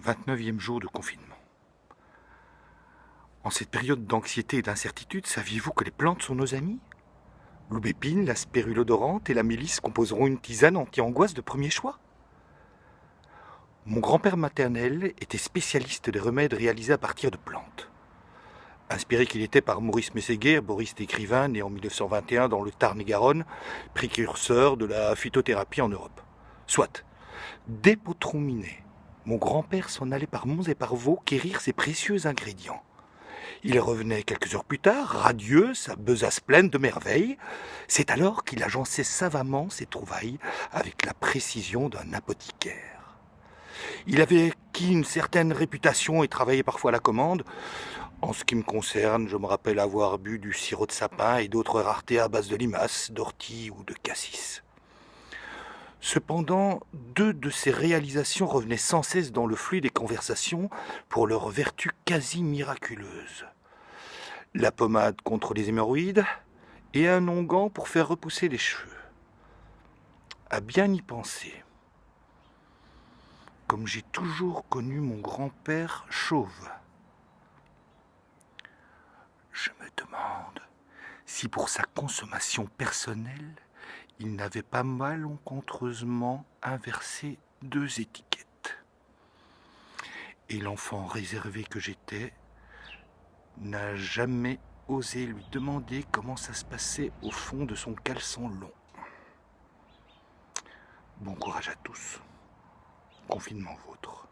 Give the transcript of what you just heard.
29e jour de confinement. En cette période d'anxiété et d'incertitude, saviez-vous que les plantes sont nos amis? L'aubépine, la spirulodorante et la mélisse composeront une tisane anti-angoisse de premier choix. Mon grand-père maternel était spécialiste des remèdes réalisés à partir de plantes. Inspiré qu'il était par Maurice Mességuer, boriste écrivain né en 1921 dans le Tarn-et-Garonne, précurseur de la phytothérapie en Europe. Soit, dès Potron-Minet, mon grand-père s'en allait par monts et par vaux quérir ces précieux ingrédients. Il revenait quelques heures plus tard, radieux, sa besace pleine de merveilles. C'est alors qu'il agençait savamment ses trouvailles avec la précision d'un apothicaire. Il avait acquis une certaine réputation et travaillait parfois à la commande. En ce qui me concerne, je me rappelle avoir bu du sirop de sapin et d'autres raretés à base de limaces, d'ortie ou de cassis. Cependant, deux de ces réalisations revenaient sans cesse dans le flux des conversations pour leur vertu quasi miraculeuse. La pommade contre les hémorroïdes et un onguent pour faire repousser les cheveux. À bien y penser, comme j'ai toujours connu mon grand-père chauve, je me demande si pour sa consommation personnelle, il n'avait pas malencontreusement inversé deux étiquettes. Et l'enfant réservé que j'étais n'a jamais osé lui demander comment ça se passait au fond de son caleçon long. Bon courage à tous. Confinement vôtre.